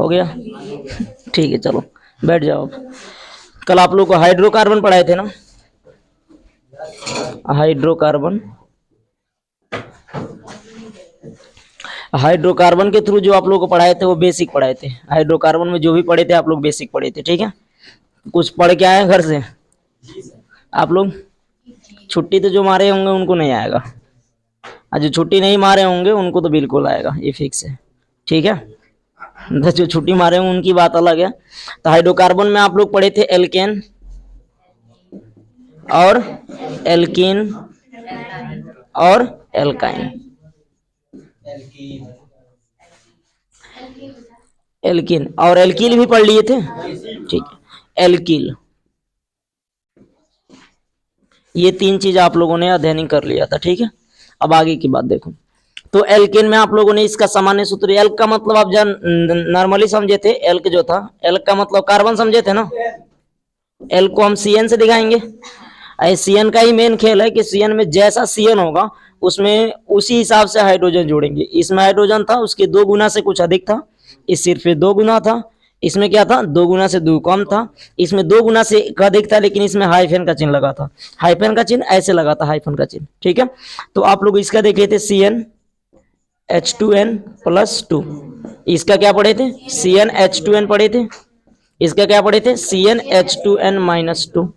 हो गया? ठीक है, चलो बैठ जाओ। कल आप लोग को हाइड्रोकार्बन पढ़ाए थे ना, हाइड्रोकार्बन। हाइड्रोकार्बन के थ्रू जो आप लोग को पढ़ाए थे वो बेसिक पढ़ाए थे। हाइड्रोकार्बन में जो भी पढ़े थे आप लोग बेसिक पढ़े थे, ठीक है? कुछ पढ़ के आए घर से आप लोग? छुट्टी तो जो मारे होंगे उनको नहीं आएगा, और जो छुट्टी नहीं मारे होंगे उनको तो बिल्कुल आएगा, ये फिक्स है, ठीक है? तो जो छुट्टी मारे होंगे उनकी बात अलग है। तो हाइड्रोकार्बन में आप लोग पढ़े थे एल्केन और एल्कीन और एल्काइन। एल्कीन और एल्कील भी पढ़ लिए थे, ठीक है? एल्कील, ये तीन चीज आप लोगों ने अध्ययन कर लिया था, ठीक है? अब आगे की बात देखो। तो एल्केन में आप लोगों ने इसका सामान्य सूत्र, एल्क का मतलब आप जन नॉर्मली समझे थे, एल्क जो था, एल्क का मतलब कार्बन समझे थे ना? एल्क को हम सीएन से दिखाएंगे। सीएन का ही मेन खेल है कि सीएन में जैसा सीएन होगा उसमें उसी हिसाब से हाइड्रोजन जोड़ेंगे। इसमें हाइड्रोजन था उसके 2 गुना से कुछ अधिक था, इस सिर्फ 2 गुना था। इसमें क्या था, 2 गुना से 2 कम था। इसमें 2 गुना से अधिक था, लेकिन इसमें हाइफन का चिन्ह लगा था। हाइफन का चिन्ह ऐसे लगा था, हाइफन का चिन्ह, ठीक है? तो आप लोग इसका देखे थे CN H2n+2। इसका क्या पढ़े थे, CN H2n पढ़े थे। इसका क्या पढ़े थे, CN H2n-2।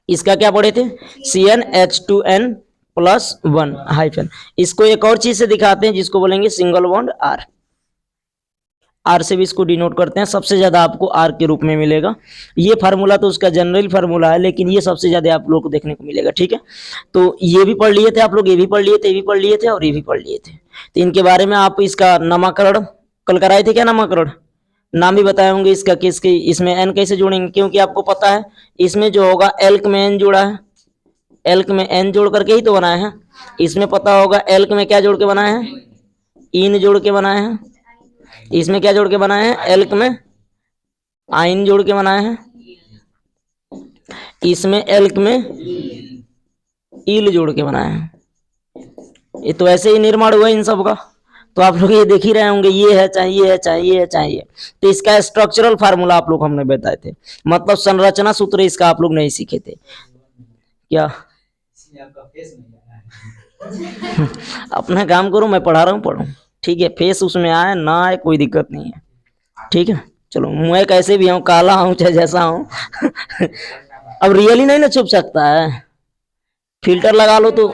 इसका क्या पढ़े थे, CN H2n+1 हाइफन। इसको एक और चीज से दिखाते हैं जिसको बोलेंगे सिंगल बॉन्ड आर। आर से भी इसको डिनोट करते हैं, सबसे ज्यादा आपको आर के रूप में मिलेगा। ये फार्मूला तो उसका जनरल फार्मूला है, लेकिन ये सबसे ज्यादा आप लोग को देखने को मिलेगा, ठीक है? तो ये भी पढ़ लिए थे आप लोग, ये भी पढ़ लिए थे, ये भी पढ़ लिए थे और ये भी पढ़ लिए थे। तो इनके बारे में आप इसका नामकरण कल कराए थे क्या? नामकरण नाम भी बताए होंगे इसका, किसके इसमें एन कैसे जोड़ेंगे, क्योंकि आपको पता है इसमें जो होगा एल्क में एन जोड़ा है, एल्क में एन जोड़ करके ही तो बनाए हैं। इसमें पता होगा एल्क में क्या जोड़ के बनाए हैं, इन जोड़ के बनाए हैं। इसमें क्या जोड़ के बनाए हैं, एल्क में आइन जोड़ के बनाए हैं। इसमें एल्क में ईल जोड़ के बनाए हैं। ये तो ऐसे ही निर्माण हुआ इन सब का। तो आप लोग ये देख ही रहे होंगे, ये है चाहिए है चाहिए है चाहिए। तो इसका स्ट्रक्चरल फार्मूला आप लोग हमने बताए थे, मतलब संरचना सूत्र इसका आप लोग नहीं सीखे थे क्या? अपना काम करो, मैं पढ़ा रहा हूँ पढ़ो, ठीक है? फेस उसमें आए ना आए कोई दिक्कत नहीं है, ठीक है? चलो मैं कैसे भी हूँ, काला हूँ चाहे जैसा हूँ। अब रियली नहीं ना छुप सकता है, फिल्टर लगा लो तो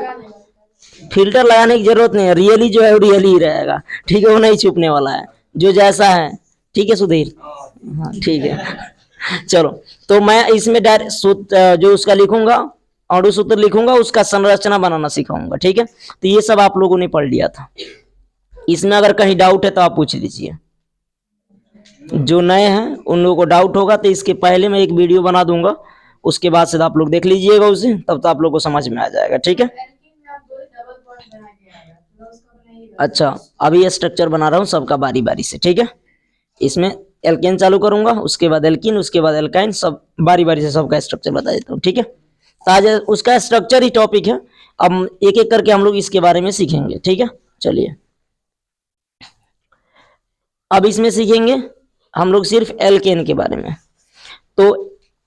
फिल्टर लगाने की जरूरत नहीं है, रियली जो है वो रियली ही रहेगा, ठीक है? वो नहीं छुपने वाला है, जो जैसा है, ठीक है सुधीर? हाँ ठीक है। चलो तो मैं इसमें डायरेक्ट सूत्र जो उसका लिखूंगा, अणु सूत्र लिखूंगा, उसका संरचना बनाना सिखाऊंगा, ठीक है? तो ये सब आप लोगों ने पढ़ लिया था। इसमें अगर कहीं डाउट है तो आप पूछ लीजिए, जो नए हैं उन लोगों को डाउट होगा तो इसके पहले मैं एक वीडियो बना दूंगा, उसके बाद से आप लोग देख लीजिएगा उसे, तब तो आप लोग को समझ में आ जाएगा, ठीक है? अच्छा अभी ये स्ट्रक्चर बना रहा हूँ सबका बारी बारी से, ठीक है? इसमें एल्केन चालू करूंगा, उसके बाद एल्कीन, उसके बाद एल्काइन, सब बारी बारी से सबका स्ट्रक्चर बता देता हूँ, ठीक है? तो आज उसका स्ट्रक्चर ही टॉपिक है, अब एक एक करके हम लोग इसके बारे में सीखेंगे, ठीक है? चलिए अब इसमें सीखेंगे हम लोग सिर्फ एल्केन के बारे में। तो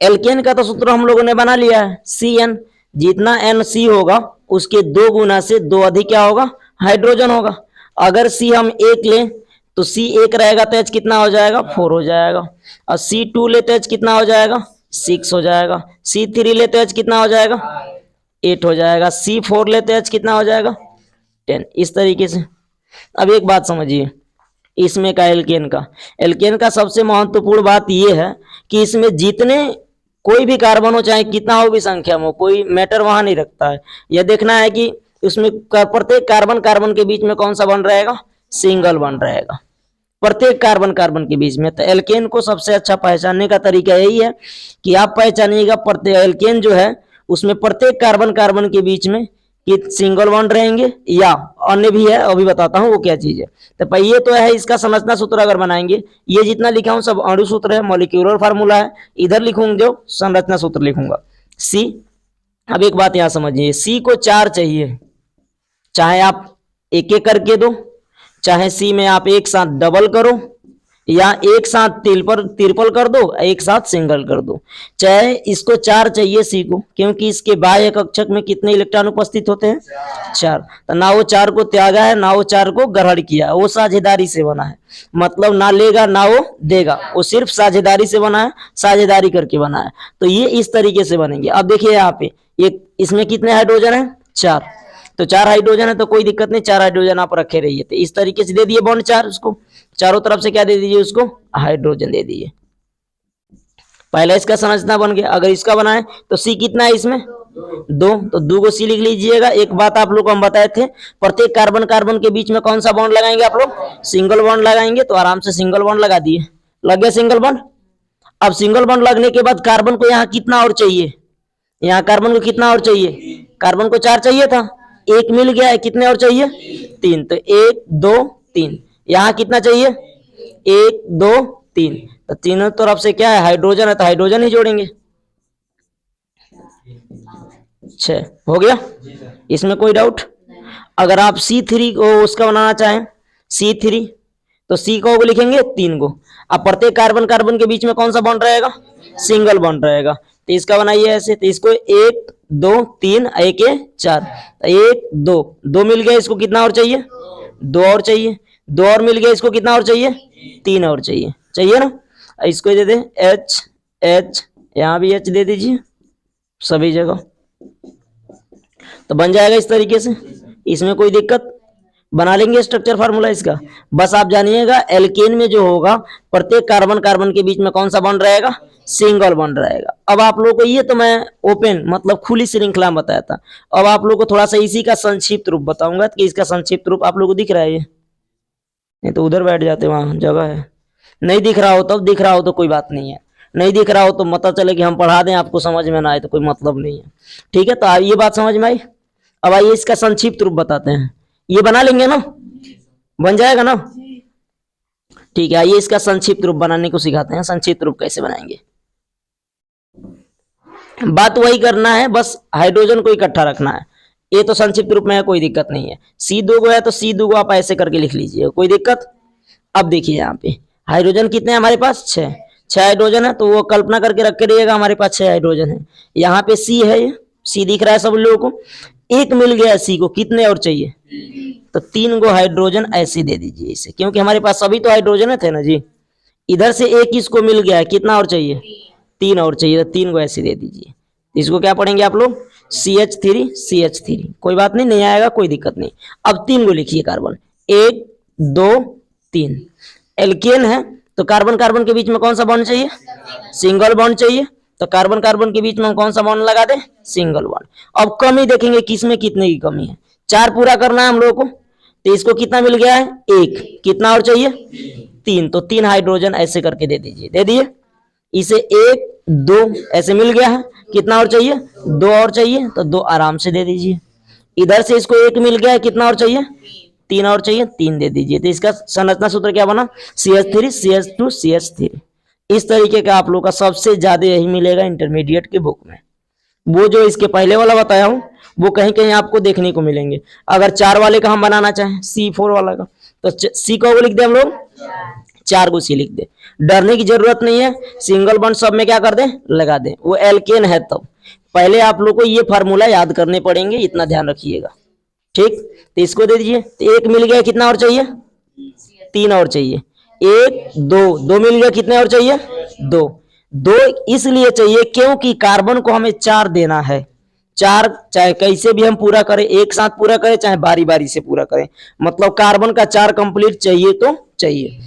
एल्केन का तो सूत्र हम लोगों ने बना लिया है, CN। जितना NC होगा उसके 2 गुना से 2 अधिक क्या होगा, हाइड्रोजन होगा। अगर C हम 1 लें तो C 1 रहेगा तो H कितना हो जाएगा, 4 हो जाएगा। और C2 ले तो H कितना हो जाएगा, 6 हो जाएगा। C3 ले तो H कितना हो जाएगा, 8 हो जाएगा। C4 ले तो H कितना हो जाएगा, 10। इस तरीके से। अब एक बात समझिए, इसमें का एल्केन का सबसे महत्वपूर्ण बात यह है कि इसमें जितने कोई भी कार्बन हो, चाहे कितना हो भी संख्या में हो, कोई मैटर वहां नहीं रखता है। यह देखना है कि उसमें प्रत्येक कार्बन कार्बन के बीच में कौन सा बन रहेगा, सिंगल बन रहेगा प्रत्येक कार्बन कार्बन के बीच में। तो एल्केन को सबसे अच्छा पहचानने का तरीका यही है कि आप पहचानिएगा प्रत्येक एल्केन जो है उसमें प्रत्येक कार्बन कार्बन के बीच में कि सिंगल बॉन्ड रहेंगे या अन्य भी है, अभी बताता हूँ वो क्या चीज है। तो ये तो है इसका संरचना सूत्र अगर बनाएंगे, ये जितना लिखा हूं सब अणु सूत्र है, मॉलिक्यूलर फार्मूला है। इधर लिखूंगे संरचना सूत्र लिखूंगा C। अब एक बात यहां समझिए, C को 4 चाहिए, चाहे आप एक एक करके दो, चाहे C में आप एक साथ डबल करो, या एक साथ ट्रिपल कर दो, एक साथ सिंगल कर दो। चाहे इसको 4 चाहिए सी को, क्योंकि इसके बाह्य कक्षक में कितने इलेक्ट्रॉन उपस्थित होते हैं? 4। तो ना वो 4 को त्यागा है, ना वो 4 को ग्रहण किया, वो साझेदारी से बना है। मतलब ना लेगा ना वो देगा, वो सिर्फ साझेदारी से बना है, साझेदारी करके बना है। तो ये इस तरीके से बनेंगे। अब देखिए यहाँ पे ये इसमें कितने हाइड्रोजन है? 4। तो 4 हाइड्रोजन है तो कोई दिक्कत नहीं, 4 हाइड्रोजन आप रखे रहिए। तो इस तरीके से दे दिए बॉन्ड 4, उसको चारों तरफ से क्या दे दीजिए? उसको हाइड्रोजन दे दीजिए। पहले इसका संरचना बन गया। अगर इसका बनाए तो सी कितना है इसमें? 2। तो 2 को सी लिख लीजिएगा। एक बात आप लोग को हम बताए थे, प्रत्येक कार्बन कार्बन के बीच में कौन सा बॉन्ड लगाएंगे आप लोग? सिंगल बॉन्ड लगाएंगे। तो आराम से सिंगल बॉन्ड लगा दिए, लग गया सिंगल बॉन्ड। अब सिंगल बॉन्ड लगने के बाद कार्बन को यहाँ कितना और चाहिए? यहाँ कार्बन को कितना और चाहिए? कार्बन को 4 चाहिए था, एक मिल गया है, कितने और चाहिए? 3। तो 1 2 3। यहाँ कितना चाहिए? 1 2 3। तो तीनों तरफ से क्या है? हाइड्रोजन है, तो हाइड्रोजन ही जोड़ेंगे। 6 हो गया। इसमें कोई डाउट? अगर आप C3 को उसका बनाना चाहें, C3, तो C को लिखेंगे 3 को। अब प्रत्येक कार्बन कार्बन के बीच में कौन सा बॉन्ड रहेगा? सिंगल बॉन्ड रहेगा। तो इसका बनाइए ऐसे। तो इसको 1 2 3, 1 4, 1 2 2 मिल गया, इसको कितना और चाहिए? 2 और चाहिए। 2 और मिल गया, इसको कितना और चाहिए? 3 और चाहिए। चाहिए ना? इसको दे दे H H, यहाँ भी H दे दीजिए सभी जगह, तो बन जाएगा इस तरीके से। इसमें कोई दिक्कत? बना लेंगे स्ट्रक्चर फार्मूला इसका। बस आप जानिएगा एल्केन में जो होगा, प्रत्येक कार्बन कार्बन के बीच में कौन सा बॉन्ड रहेगा? सिंगल बॉन्ड रहेगा। अब आप लोगों को ये तो मैं ओपन मतलब खुली श्रृंखला में बताया था। अब आप लोगों को थोड़ा सा इसी का संक्षिप्त रूप बताऊंगा कि इसका संक्षिप्त रूप आप लोगों को दिख रहा है? ये नहीं तो उधर बैठ जाते, वहां जगह है। नहीं दिख रहा हो तब, दिख रहा हो तो कोई बात नहीं है। नहीं दिख रहा हो तो पता चले कि हम पढ़ा दें, आपको समझ में ना आए तो कोई मतलब नहीं है। ठीक है, तो ये बात समझ में आई। अब आइए इसका संक्षिप्त रूप बताते हैं। ये बना लेंगे ना? बन जाएगा ना? ठीक है, आइए इसका संक्षिप्त रूप बनाने को सिखाते हैं। संक्षिप्त रूप कैसे बनाएंगे? बात वही करना है, बस हाइड्रोजन को इकट्ठा रखना है। ये तो संक्षिप्त रूप में है, कोई दिक्कत नहीं है। C2 को है तो C2 को आप ऐसे करके लिख लीजिए, कोई दिक्कत? अब देखिए यहाँ पे हाइड्रोजन कितने हैं हमारे पास? 6। 6 हाइड्रोजन है, तो वो कल्पना करके रख के रहिएगा, हमारे पास 6 हाइड्रोजन है। यहाँ पे C है, ये C दिख रहा है सब लोगों को। एक मिल गया C को, कितने और चाहिए? तो 3 गो हाइड्रोजन ऐसे दे दीजिए इसे, क्योंकि हमारे पास सभी तो हाइड्रोजन थे ना जी। इधर से एक इसको मिल गया है, कितना और चाहिए? 3 और चाहिए, तो 3 को ऐसे दे दीजिए। इसको क्या पढ़ेंगे आप लोग? CH3 CH3। कोई बात नहीं, नहीं आएगा कोई दिक्कत नहीं। अब 3 को लिखिए कार्बन, 1 2 3। एल्केन है तो कार्बन कार्बन के बीच में कौन सा बॉन्ड चाहिए? सिंगल बॉन्ड चाहिए। तो कार्बन कार्बन के बीच में हम कौन सा बॉन्ड लगा दें? Single bond. अब कमी देखेंगे किसमें कितने की कमी है। 4 पूरा करना है हम लोगों को, तो इसको कितना मिल गया है? 1। कितना और चाहिए? 3। तो 3 हाइड्रोजन ऐसे करके दे दीजिए, दे दिए। इसे 1 2 ऐसे मिल गया है, कितना और चाहिए? 2 और चाहिए, तो 2 आराम से दे दीजिए। इधर से इसको 1 मिल गया है, कितना और चाहिए? 3 और चाहिए, 3 दे दीजिए। तो इसका संरचना सूत्र क्या बना? CH3 CH2 CH3। इस तरीके का आप लोग का सबसे ज्यादा यही मिलेगा इंटरमीडिएट के बुक में। वो जो इसके पहले वाला बताया हूं वो कहीं कहीं आपको देखने को मिलेंगे। अगर 4 वाले का हम बनाना चाहें, C4 वाला का, तो C को लिख दे हम लोग, 4 को C लिख दे। डरने की जरूरत नहीं है, सिंगल बॉन्ड सब में क्या कर दें? लगा दें। वो एल्केन है तब। पहले आप लोग को ये फार्मूला याद करने पड़ेंगे, इतना ध्यान रखिएगा। ठीक, तो इसको दे दीजिए। तो 1 मिल गया, कितना और चाहिए? 3 और चाहिए। 1 2 2 मिल गया, कितने और चाहिए? 2। 2 इसलिए चाहिए क्योंकि कार्बन को हमें 4 देना है। 4 चाहे कैसे भी हम पूरा करें, एक साथ पूरा करें चाहे बारी बारी से पूरा करें, मतलब कार्बन का 4 कंप्लीट चाहिए तो चाहिए।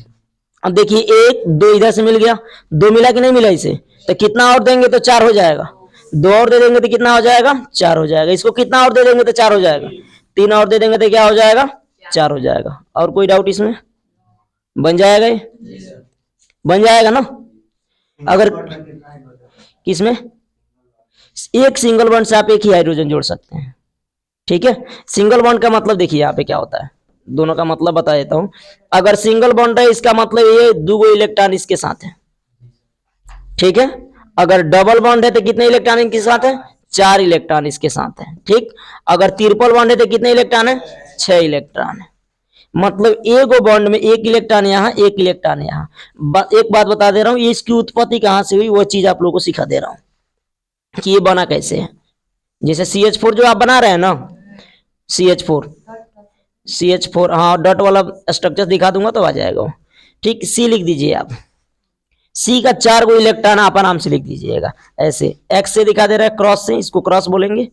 अब देखिए 1 2 इधर से मिल गया, 2 मिला कि नहीं मिला इसे? तो कितना और देंगे तो 4 हो जाएगा। 2 और दे देंगे तो कितना हो जाएगा? 4 हो जाएगा। इसको कितना और दे देंगे तो 4 हो जाएगा। 3 और दे देंगे तो क्या हो जाएगा? 4 हो जाएगा। और कोई डाउट इसमें? बन जाएगा, ये बन जाएगा ना? अगर किसमें एक सिंगल बॉन्ड से आप एक ही हाइड्रोजन जोड़ सकते हैं। ठीक है, सिंगल बॉन्ड का मतलब देखिए यहाँ पे क्या होता है, दोनों का मतलब बता देता हूं। अगर सिंगल बॉन्ड है इसका मतलब ये 2 इलेक्ट्रॉन इसके साथ है। ठीक है, अगर डबल बॉन्ड है तो कितने इलेक्ट्रॉन इनके साथ है? 4 इलेक्ट्रॉन इसके साथ है। ठीक, अगर ट्रिपल बॉन्ड है तो कितने इलेक्ट्रॉन है? 6 इलेक्ट्रॉन है। मतलब एक बॉन्ड में एक इलेक्ट्रॉन यहाँ, एक इलेक्ट्रॉन यहाँ। एक बात बता दे रहा हूँ, इसकी उत्पत्ति कहाँ से हुई वो चीज आप लोगों को सिखा दे रहा हूँ कि ये बना कैसे है। जैसे CH4 जो आप बना रहे हैं ना, CH4, CH4, हाँ डॉट वाला स्ट्रक्चर दिखा दूंगा तो आ जाएगा वो। ठीक, सी लिख दीजिए आप। सी का 4 को इलेक्ट्रॉन आप आराम से लिख दीजिएगा ऐसे। एक्स से दिखा दे रहा है, क्रॉस से, इसको क्रॉस बोलेंगे।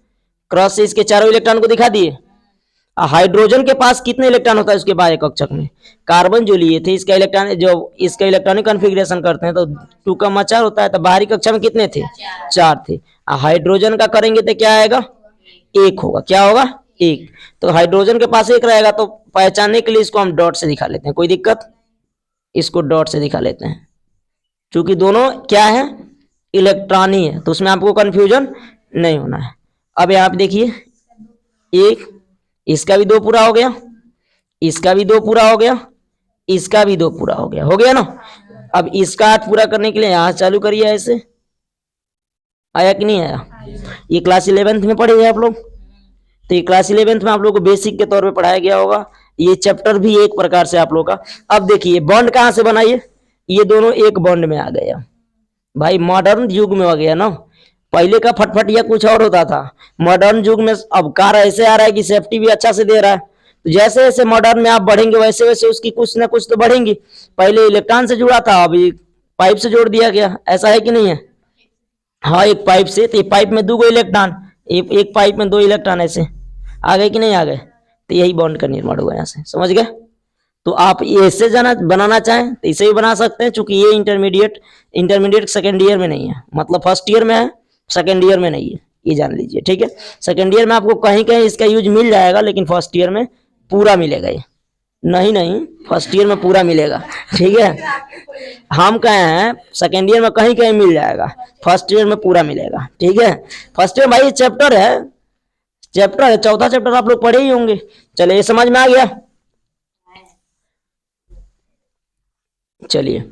क्रॉस से इसके चारों इलेक्ट्रॉन को दिखा दिए। हाइड्रोजन के पास कितने इलेक्ट्रॉन होता है उसके बाह्य कक्षक में? कार्बन जो लिए थे इसका इलेक्ट्रॉन, जो इसका इलेक्ट्रॉनिक कॉन्फ़िगरेशन करते हैं तो 2 होता है, तो बाहरी कक्षा में कितने थे? 4 थे। हाइड्रोजन का करेंगे तो क्या आएगा? 1 होगा। क्या होगा? 1। तो हाइड्रोजन के पास 1 रहेगा, तो पहचानने के लिए इसको हम डॉट से दिखा लेते हैं। कोई दिक्कत? इसको डॉट से दिखा लेते हैं, क्योंकि दोनों क्या है? इलेक्ट्रॉन ही है, तो उसमें आपको कंफ्यूजन नहीं होना है। अब यहाँ पे देखिए, 1, इसका भी 2 पूरा हो गया, इसका भी 2 पूरा हो गया, इसका भी 2 पूरा हो गया, ना? अब इसका 8 पूरा करने के लिए यहाँ चालू करिए ऐसे। आया कि नहीं आया? ये क्लास 11th में पढ़े आप लोग, तो ये क्लास 11th में आप लोग को बेसिक के तौर पे पढ़ाया गया होगा। ये चैप्टर भी एक प्रकार से आप लोग का। अब देखिए बॉन्ड कहाँ से बनाइए, ये दोनों एक बॉन्ड में आ गया भाई। मॉडर्न युग में आ गया ना, पहले का फटफटिया कुछ और होता था। मॉडर्न युग में अब कार ऐसे आ रहा है कि सेफ्टी भी अच्छा से दे रहा है, तो जैसे जैसे मॉडर्न में आप बढ़ेंगे वैसे वैसे उसकी कुछ ना कुछ तो बढ़ेंगी। पहले इलेक्ट्रॉन से जुड़ा था, अभी पाइप से जोड़ दिया गया। ऐसा है कि नहीं है? हाँ, एक पाइप से, तो पाइप में 2 इलेक्ट्रॉन, एक पाइप में 2 इलेक्ट्रॉन ऐसे आ गए कि नहीं आ गए? तो यही बॉन्ड का निर्माण हुआ यहाँ से, समझ गए? तो आप ऐसे जाना बनाना चाहें तो इसे भी बना सकते हैं, क्योंकि ये इंटरमीडिएट सेकेंड ईयर में नहीं है, मतलब फर्स्ट ईयर में है, सेकेंड ईयर में नहीं है, ये जान लीजिए। ठीक है, सेकेंड ईयर में आपको कहीं कहीं इसका यूज मिल जाएगा, लेकिन फर्स्ट ईयर में पूरा मिलेगा ये। नहीं, फर्स्ट ईयर में पूरा मिलेगा। ठीक है, हम कहे हैं सेकेंड ईयर में कहीं कहीं मिल जाएगा, फर्स्ट ईयर में पूरा मिलेगा। ठीक है, फर्स्ट ईयर भाई चैप्टर है, चौथा चैप्टर आप लोग पढ़े ही होंगे। चलिए, ये समझ में आ गया? चलिए,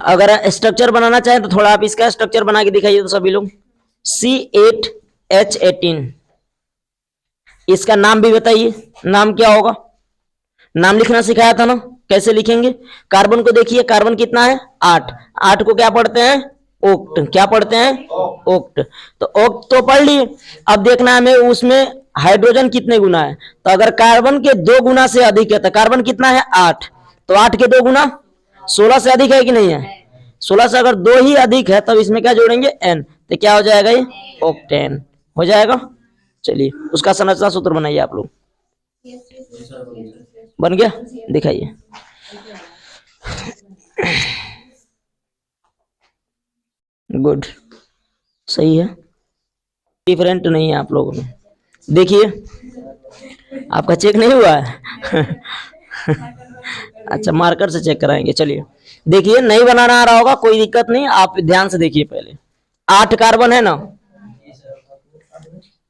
अगर स्ट्रक्चर बनाना चाहें तो थोड़ा आप इसका स्ट्रक्चर बना के दिखाइए तो सभी लोग। C8H18, इसका नाम भी बताइए, नाम क्या होगा? नाम लिखना सिखाया था ना, कैसे लिखेंगे? कार्बन को देखिए, कार्बन कितना है? 8। 8 को क्या पढ़ते हैं? ओक्ट। क्या पढ़ते हैं? ओक्ट। तो ओक्ट तो पढ़ लिए, अब देखना है हमें उसमें हाइड्रोजन कितने गुना है। तो अगर कार्बन के 2 गुना से अधिक है तो कार्बन कितना है? 8। तो 8 के 2 गुना 16 से अधिक है कि नहीं है? 16 से अगर 2 ही अधिक है तब इसमें क्या जोड़ेंगे? N। तो क्या हो जाएगा? ये ऑक्टेन हो जाएगा। चलिए, उसका संरचना सूत्र बनाइए आप लोग। बन गया? दिखाइए। गुड, सही है, डिफरेंट नहीं है आप लोगों में। देखिए, आपका चेक नहीं हुआ है? अच्छा, मार्कर से चेक कराएंगे। चलिए देखिए, नहीं बनाना आ रहा होगा कोई दिक्कत नहीं, आप ध्यान से देखिए। पहले 8 कार्बन है ना,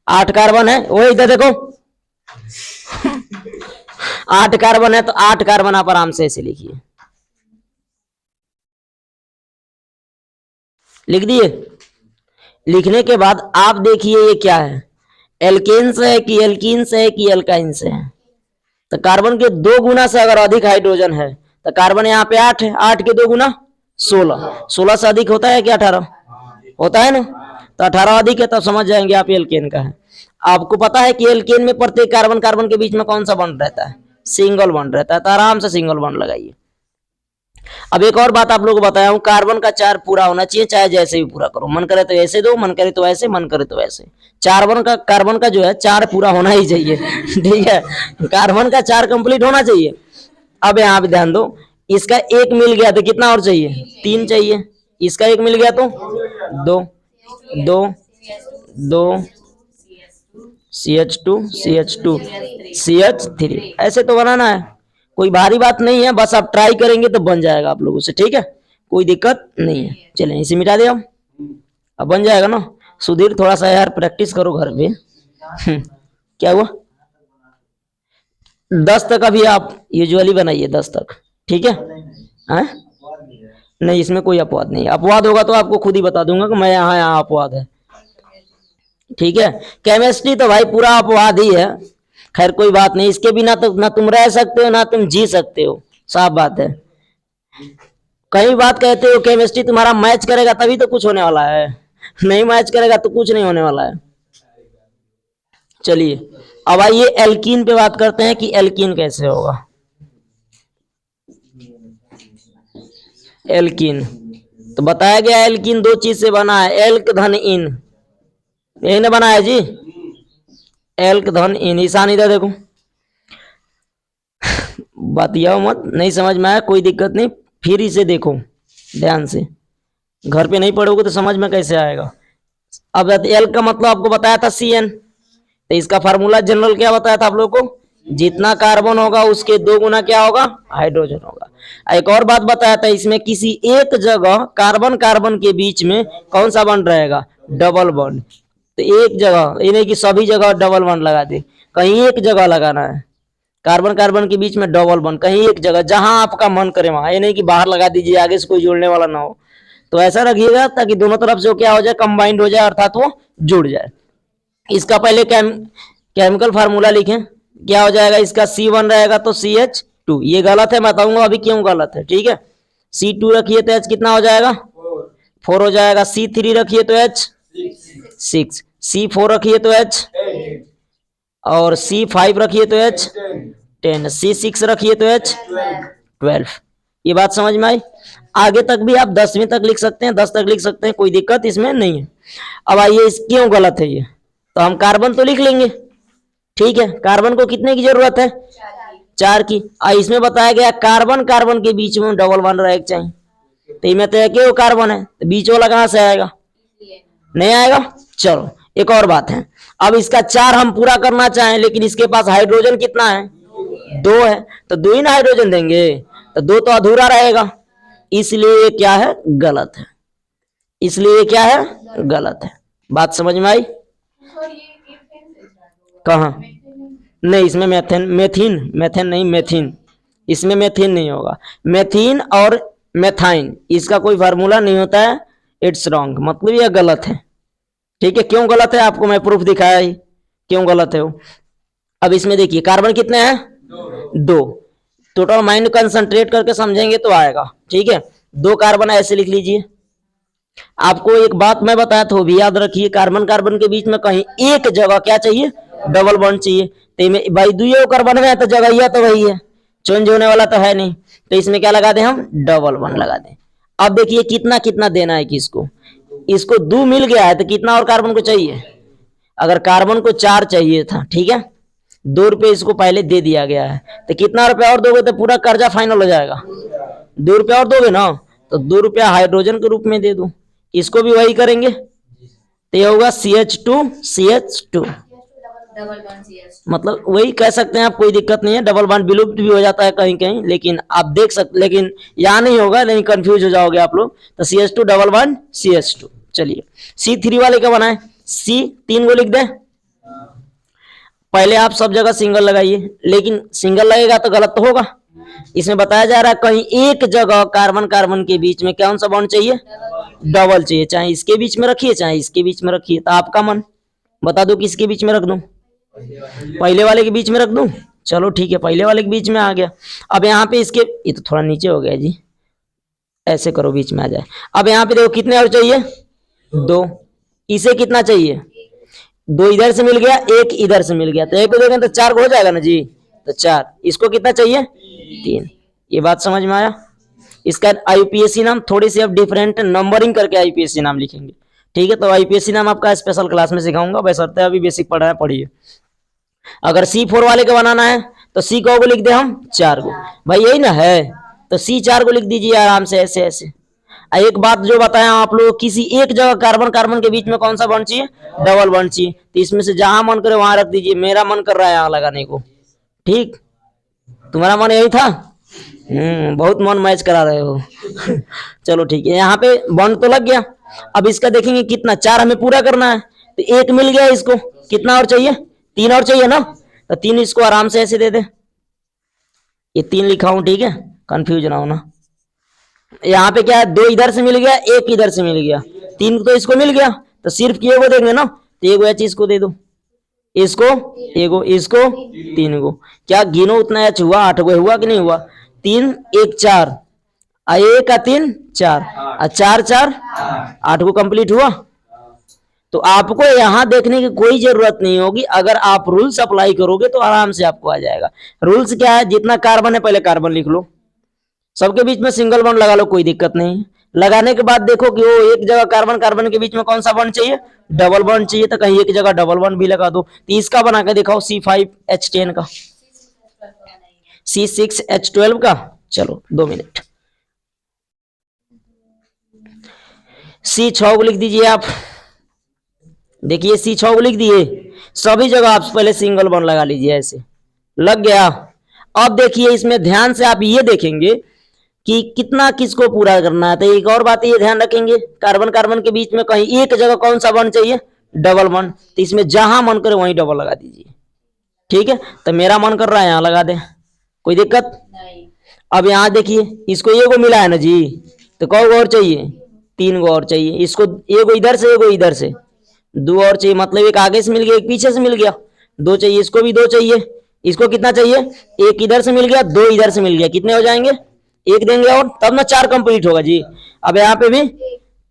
8 कार्बन है, वो इधर देखो 8 कार्बन है, तो 8 कार्बन आप आराम से ऐसे लिखिए। लिख दिए? लिखने के बाद आप देखिए ये क्या है, एल्केन से है कि एल्कीन से है कि एल्काइन से है। तो कार्बन के 2 गुना से अगर अधिक हाइड्रोजन है तो कार्बन यहाँ पे 8 है, 8 के 2 गुना 16। 16 से अधिक होता है क्या? 18 होता है ना, तो 18 अधिक है, तब समझ जाएंगे आप एल्केन का है। आपको पता है कि एल्केन में प्रत्येक कार्बन कार्बन के बीच में कौन सा बॉन्ड रहता है? सिंगल बॉन्ड रहता है, तो आराम से सिंगल बॉन्ड लगाइए। अब एक और बात आप लोगों को बताया हूं, कार्बन का 4 पूरा होना चाहिए, चाहे जैसे भी पूरा करो, मन करे तो ऐसे दो, मन करे तो ऐसे, मन करे तो ऐसे। कार्बन का जो है 4 पूरा होना ही चाहिए। ठीक है, कार्बन का 4 कंप्लीट होना चाहिए। अब यहाँ पे ध्यान दो, इसका 1 मिल गया तो कितना और चाहिए? 3 चाहिए। इसका 1 मिल गया तो 2, 2, 2, CH2, CH2, CH3, ऐसे तो बनाना है। कोई भारी बात नहीं है, बस आप ट्राई करेंगे तो बन जाएगा आप लोगों से। ठीक है, कोई दिक्कत नहीं है। चलें, इसे मिटा दिया, अब बन जाएगा ना। सुधीर, थोड़ा सा यार प्रैक्टिस करो घर पे। क्या हुआ? 10 तक अभी आप यूजुअली बनाइए, 10 तक। ठीक है? नहीं, इसमें कोई अपवाद नहीं। अपवाद होगा तो आपको खुद ही बता दूंगा कि मैं यहाँ अपवाद है। ठीक है, केमिस्ट्री तो भाई पूरा अपवाद ही है, खैर कोई बात नहीं, इसके बिना तो ना तुम रह सकते हो ना तुम जी सकते हो, साफ बात है। कई बात कहते हो केमिस्ट्री तुम्हारा मैच करेगा तभी तो कुछ होने वाला है, नहीं मैच करेगा तो कुछ नहीं होने वाला है। चलिए अब आइए एल्कीन पे बात करते हैं कि एल्कीन कैसे होगा। एल्कीन तो बताया गया एल्कीन दो चीज से बना है, एल्क धन इन, यही ना बना है जी, एल्क धन इन। ईशान इधर देखो, बतियाओ मत, नहीं समझ में आया कोई दिक्कत नहीं, फिर इसे देखो ध्यान से, घर पे नहीं पढ़ोगे तो समझ में कैसे आएगा। अब एल का मतलब आपको बताया था सी एन, तो इसका फार्मूला जनरल क्या बताया था आप लोग को, जितना कार्बन होगा उसके दो गुना क्या होगा, हाइड्रोजन होगा। एक और बात बताया था, इसमें किसी एक जगह कार्बन कार्बन के बीच में कौन सा बॉन्ड रहेगा, डबल बॉन्ड। तो एक जगह, ये नहीं कि सभी जगह डबल बॉन्ड लगा दे, कहीं एक जगह लगाना है, कार्बन कार्बन के बीच में डबल बॉन्ड कहीं एक जगह, जहां आपका मन करे वहां, ये नहीं कि बाहर लगा दीजिए आगे से कोई जोड़ने वाला ना हो। तो ऐसा रखिएगा ताकि दोनों तरफ से क्या हो जाए, कंबाइंड हो जाए, अर्थात वो जुड़ जाए। इसका पहले केमिकल फार्मूला लिखें, क्या हो जाएगा, इसका C1 रहेगा तो CH2, ये गलत है, मैं बताऊंगा अभी क्यों गलत है, ठीक है। C2 रखिए तो H कितना हो जाएगा, 4 हो जाएगा। C3 रखिए तो H 6, C4 रखिए तो H, और C5 रखिए तो H 10, C6 रखिए तो H 12। ये बात समझ में आई। आगे तक भी आप 10वीं तक लिख सकते हैं, 10 तक लिख सकते हैं, कोई दिक्कत इसमें नहीं है। अब आइए इस क्यों गलत है ये, तो हम कार्बन तो लिख लेंगे, ठीक है। कार्बन को कितने की जरूरत है, 4 की। इसमें बताया गया कार्बन कार्बन के बीच में डबल बॉन्ड रहेगा चाहिए, तो इसमें तो क्यों कार्बन है, तो बीच वाला कहां से आएगा, नहीं आएगा। चलो एक और बात है, अब इसका 4 हम पूरा करना चाहें लेकिन इसके पास हाइड्रोजन कितना है, 2 है, तो 2 ही ना हाइड्रोजन देंगे, तो 2 तो अधूरा रहेगा, इसलिए ये क्या है, गलत है, इसलिए ये क्या है, गलत है। बात समझ में आई। कहा, नहीं इसमें मेथेन, मेथेन नहीं मेथिन, इसमें मेथिन नहीं होगा, मेथिन और मेथाइन इसका कोई फार्मूला नहीं होता है, इट्स रॉन्ग, मतलब यह गलत है, ठीक है। क्यों गलत है आपको मैं प्रूफ दिखाया ही, क्यों गलत है वो। अब इसमें देखिए कार्बन कितने हैं, 2, टोटल माइंड कंसंट्रेट करके समझेंगे तो आएगा, ठीक है। 2 कार्बन ऐसे लिख लीजिए। आपको एक बात मैं बताया तो भी याद रखिए, कार्बन कार्बन के बीच में कहीं एक जगह क्या चाहिए, डबल बॉन्ड चाहिए, तो भाई दुइयो कार्बन में है तो जगह तो वही है, चेंज होने वाला तो है नहीं, तो इसमें क्या लगा दें हम, डबल बॉन्ड लगा दें। अब देखिए कितना कितना देना है किसको, इसको 2 मिल गया है तो कितना और कार्बन को चाहिए, अगर कार्बन को 4 चाहिए था, ठीक है, 2 रुपये इसको पहले दे दिया गया है, तो कितना रुपया और दोगे तो पूरा कर्जा फाइनल हो जाएगा, 2 रुपया और दोगे ना, तो 2 रुपया हाइड्रोजन के रूप में दे दो, इसको भी वही करेंगे, तो ये होगा CH2 मतलब वही कह सकते हैं आप, कोई दिक्कत नहीं है, डबल बॉन्ड विलुप्त भी हो जाता है कहीं कहीं, लेकिन आप देख सकते, लेकिन यहाँ नहीं होगा, लेकिन कंफ्यूज हो जाओगे आप लोग, तो CH2 डबल बॉन्ड CH2। चलिए C3 वाले का बनाए, C 3 को लिख दे, पहले आप सब जगह सिंगल लगाइए, लेकिन सिंगल लगेगा तो गलत तो होगा, इसमें बताया जा रहा है कहीं एक जगह कार्बन कार्बन के बीच में कौन सा बॉन्ड चाहिए, डबल चाहिए, चाहे इसके बीच में रखिए चाहे इसके बीच में रखिए, तो आपका मन, बता दो किसके बीच में रख दूं, पहले वाले के बीच में रख दूं, चलो ठीक है पहले वाले के बीच में आ गया। अब यहाँ पे इसके, ये तो थोड़ा नीचे हो गया जी, ऐसे करो बीच में आ जाए। अब यहाँ पे देखो कितने और चाहिए, 2, इसे कितना चाहिए, 2 इधर से मिल गया, 1 इधर से मिल गया, तो 1 को देखें तो 4 को हो जाएगा ना जी, तो 4, इसको कितना चाहिए, 3। ये बात समझ में आया। इसका IUPAC नाम थोड़ी सी अब डिफरेंट नंबरिंग करके IUPAC नाम लिखेंगे, ठीक है। तो IUPAC नाम आपका स्पेशल क्लास में सिखाऊंगा, बशर्ते अभी बेसिक पढ़ा है पढ़िए। अगर C4 वाले का बनाना है तो C को लिख दे हम 4 को, भाई यही ना है, तो C 4 को लिख दीजिए आराम से ऐसे ऐसे। एक बात जो बताया आप लोग, किसी एक जगह कार्बन कार्बन के बीच में कौन सा बॉन्ड चाहिए, डबल बॉन्ड चाहिए, तो इसमें से जहां मन करे वहां रख दीजिए, मेरा मन कर रहा है यहाँ लगाने को, ठीक, तुम्हारा मन यही था, बहुत मन मैच करा रहे हो चलो ठीक है, यहाँ पे बॉन्ड तो लग गया। अब इसका देखेंगे कितना, 4 हमें पूरा करना है, तो 1 मिल गया इसको, कितना और चाहिए, 3 और चाहिए ना, तो 3 इसको आराम से ऐसे दे दे, ये 3 लिखा हूं, ठीक है, कंफ्यूज ना होना। यहाँ पे क्या है, 2 इधर से मिल गया, 1 इधर से मिल गया, 3 तो इसको मिल गया, तो सिर्फ ये को देंगे ना, तो ये चीज को दे दो, इसको एगो, इसको 3 गो। क्या गिनो उतना एच हुआ, 8 गो हुआ कि नहीं हुआ? 3 1 4, 1 3 4, 4 4 8 गो कंप्लीट हुआ। तो आपको यहां देखने की कोई जरूरत नहीं होगी, अगर आप रूल्स अप्लाई करोगे तो आराम से आपको आ जाएगा। रूल्स क्या है, जितना कार्बन है पहले कार्बन लिख लो, सबके बीच में सिंगल बॉन्ड लगा लो, कोई दिक्कत नहीं। लगाने के बाद देखो कि वो एक जगह कार्बन कार्बन के बीच में कौन सा बॉन्ड चाहिए, डबल बॉन्ड चाहिए, तो कहीं एक जगह डबल बॉन्ड भी लगा दो। तो इसका बना के दिखाओ C5H10 का, C6H12 का। चलो 2 मिनट, C6 को लिख दीजिए आप। देखिए C6 को लिख दिए, सभी जगह आप पहले सिंगल बॉन्ड लगा लीजिए, ऐसे लग गया। अब देखिए इसमें ध्यान से आप ये देखेंगे कि कितना किसको पूरा करना है। तो एक और बात ये ध्यान रखेंगे, कार्बन कार्बन के बीच में कहीं एक जगह कौन सा बॉन्ड चाहिए, डबल बॉन्ड। तो इसमें जहां मन करे वहीं डबल लगा दीजिए, ठीक है। तो मेरा मन कर रहा है यहां लगा दे, कोई दिक्कत नहीं। अब यहां देखिए इसको एगो मिला है ना जी, तो कौ और चाहिए, 3 गो और चाहिए। इसको एगो इधर से एगो इधर से, 2 और चाहिए, मतलब एक आगे से मिल गया, एक पीछे से मिल गया, 2 चाहिए। इसको भी 2 चाहिए। इसको कितना चाहिए, 1 इधर से मिल गया, 2 इधर से मिल गया, कितने हो जाएंगे, 1 देंगे और तब ना 4 कंप्लीट होगा जी। अब यहाँ पे भी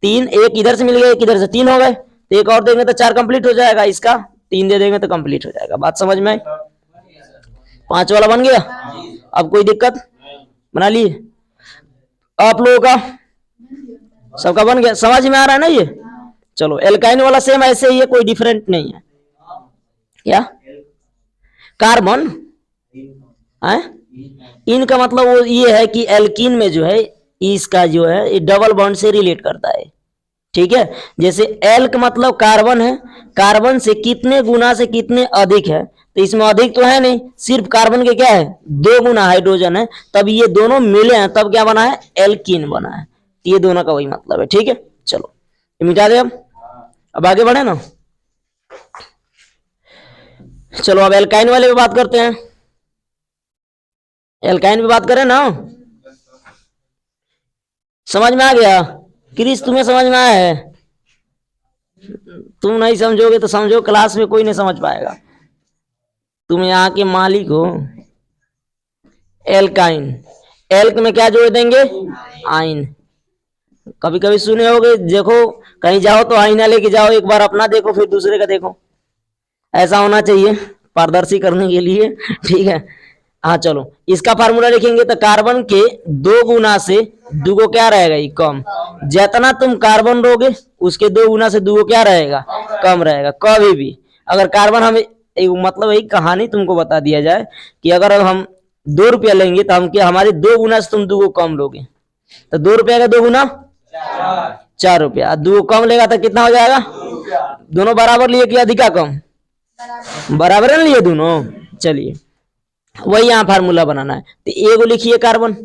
3, 1 इधर से मिल गया, 1 इधर से, 3 हो गए। तो 1 और देंगे तो 4 कंप्लीट हो जाएगा, इसका 3 दे देंगे तो कंप्लीट हो जाएगा। बात समझ में आई? 5 वाला बन गया। अब कोई दिक्कत, बना लिए आप लोगों का, सबका बन गया, समझ में आ रहा है ना ये? चलो एल्काइन वाला सेम ऐसे ही है, कोई डिफरेंट नहीं है। क्या कार्बन है, इनका मतलब वो ये है कि एल्कीन में जो है इसका जो है ये डबल बॉन्ड से रिलेट करता है, ठीक है। जैसे एल्क मतलब कार्बन है, कार्बन से कितने गुना से कितने अधिक है, तो इसमें अधिक तो है नहीं, सिर्फ कार्बन के क्या है 2 गुना हाइड्रोजन है, तब ये दोनों मिले हैं तब क्या बना है, एल्कीन बना है। ये दोनों का वही मतलब है, ठीक है। चलो ये मिटा दे, अब आगे बढ़े ना। चलो अब एल्काइन वाले पे बात करते हैं। एल्काइन पे बात करें ना, समझ में आ गया? क्रिस तुम्हें समझ में आया है? तुम नहीं समझोगे तो समझो, क्लास में कोई नहीं समझ पाएगा, तुम यहाँ के मालिक हो। एल्काइन, एल्क में क्या जोड़ देंगे, आइन। कभी कभी सुने होगे, देखो कहीं जाओ तो आईना लेके जाओ, एक बार अपना देखो फिर दूसरे का देखो, ऐसा होना चाहिए पारदर्शी करने के लिए, ठीक है। हाँ चलो इसका फार्मूला लिखेंगे तो कार्बन के 2 गुना से 2 को क्या रहेगा, ये कम। जितना तुम कार्बन लोगे उसके 2 गुना से 2 को क्या रहेगा, कम रहेगा। कभी भी अगर कार्बन हमें मतलब एक कहानी तुमको बता दिया जाए कि अगर हम 2 रुपया लेंगे तो हम क्या, हमारे 2 गुना से तुम 2 को कम लोगे, तो 2 रुपया का 2 गुना 4 रुपया, 2 कम लेगा तो कितना हो जाएगा, दोनों बराबर लिए कि अधिका कम, बराबर लिए दोनों। चलिए वही यहाँ फार्मूला बनाना है, तो एगो लिखिए कार्बन,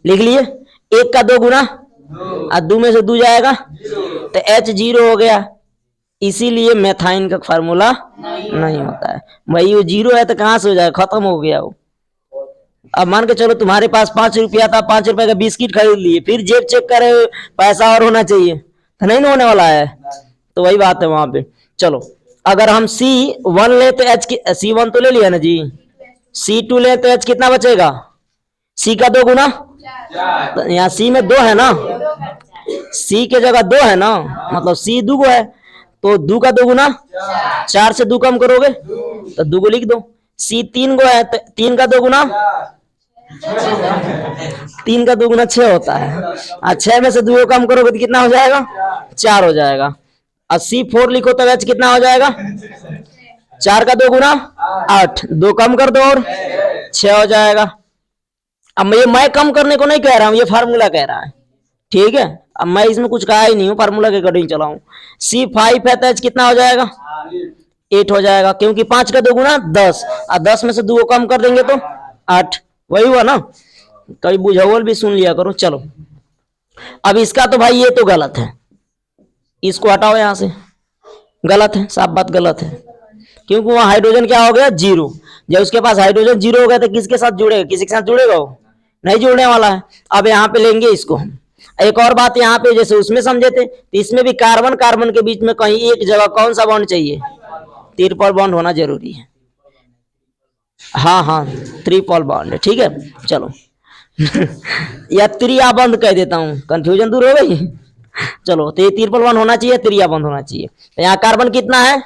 लिख लिए, 1 का 2 गुना और 2 में से 2 जाएगा तो H0 हो गया, इसीलिए मेथाइन का फार्मूला नहीं होता है। भाई वो 0 है तो कहां से हो जाएगा, खत्म हो गया वो। अब मान के चलो तुम्हारे पास 5 रुपया था, 5 रुपए का बिस्किट खरीद लिए, फिर जेब चेक करे पैसा और होना चाहिए, तो नहीं होने वाला है। तो वही बात है वहां पे। चलो अगर हम C1 ले तो H की, C1 तो ले लिया ना जी, C2 ले तो H कितना बचेगा, C का 2 गुना, तो यहाँ C में 2 है ना, C के जगह 2 है ना, मतलब C 2 है, तो 2 का 2 गुना 4 से 2 कम करोगे तो 2 को लिख दो। C 3 गो है तो 3 का 2 गुना 3 का 2 गुना 6 होता है, और 6 में से 2 को कम करोगे तो कितना हो जाएगा, 4 हो जाएगा। और C4 लिखो तो H कितना हो जाएगा, 4 का 2 गुना 8, 2 कम कर दो और 6 हो जाएगा। अब ये मैं कम करने को नहीं कह रहा हूं, ये फार्मूला कह रहा है, ठीक है। अब मैं इसमें कुछ कहा ही नहीं हूँ, फार्मूला के अकॉर्डिंग चला हूँ। C5 है तो H कितना हो जाएगा, 8 हो जाएगा, क्योंकि 5 का 2 गुना 10, और 10 में से 2 को कम कर देंगे तो 8, वही हुआ ना। कभी बुझावल भी सुन लिया करो। चलो अब इसका तो भाई ये तो गलत है, इसको हटाओ यहाँ से, गलत है, साफ बात गलत है, क्योंकि वहां हाइड्रोजन क्या हो गया 0। जब उसके पास हाइड्रोजन 0 हो गया तो किसके साथ जुड़ेगा, किसी के साथ जुड़ेगा, वो नहीं जुड़ने वाला है। अब यहाँ पे लेंगे इसको हम। एक और बात यहाँ पे, जैसे उसमें समझे थे, तो इसमें भी कार्बन कार्बन के बीच में कहीं एक जगह कौन सा बॉन्ड चाहिए, ट्रिपल बॉन्ड होना जरूरी है। हाँ हाँ, ट्रिपल बॉन्ड है, ठीक है। चलो या त्रिया बंद कह देता हूँ, कंफ्यूजन दूर हो गई। चलो, तो ये ट्रिपल बॉन्ड होना चाहिए, त्रिया बंद होना चाहिए। तो यहाँ कार्बन कितना है?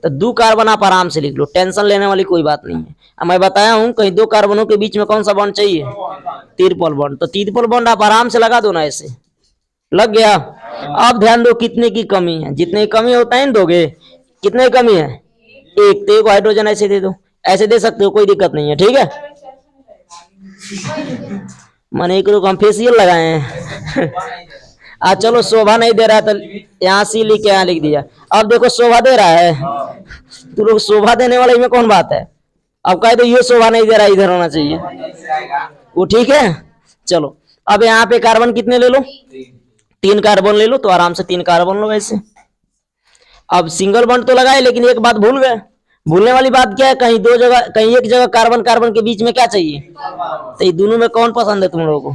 तो 2 कार्बन आप आराम से लिख लो, टेंशन लेने वाली कोई बात नहीं है। अब मैं बताया हूँ कहीं 2 कार्बनों के बीच में कौन सा बॉन्ड चाहिए? Triple bond. तो ट्रिपल बॉन्ड आप आराम से लगा दो ना, ऐसे लग गया। अब ध्यान दो कितने की कमी है, जितने की कमी होता है ना दोगे। कितने की कमी है? एक। तो एक हाइड्रोजन ऐसे दे दो, ऐसे दे सकते हो, कोई दिक्कत नहीं है, ठीक है। मैंने एक लोग हम फेसियल लगाए हैं। चलो शोभा नहीं दे रहा है तो यहाँ सी लिख के यहाँ लिख दिया। अब देखो शोभा दे रहा है, तो लोग शोभा देने वाले में कौन बात है। अब कह दो ये शोभा नहीं दे रहा, इधर होना चाहिए वो, ठीक है। चलो, अब यहाँ पे कार्बन कितने ले लो? 3 कार्बन ले लो, तो आराम से 3 कार्बन लो वैसे। अब सिंगल बॉन्ड तो लगाए, लेकिन एक बात भूल गए। भूलने वाली बात क्या है? कहीं 2 जगह, कहीं एक जगह कार्बन कार्बन के बीच में क्या चाहिए? तो ये दोनों में कौन पसंद है तुम लोगों को?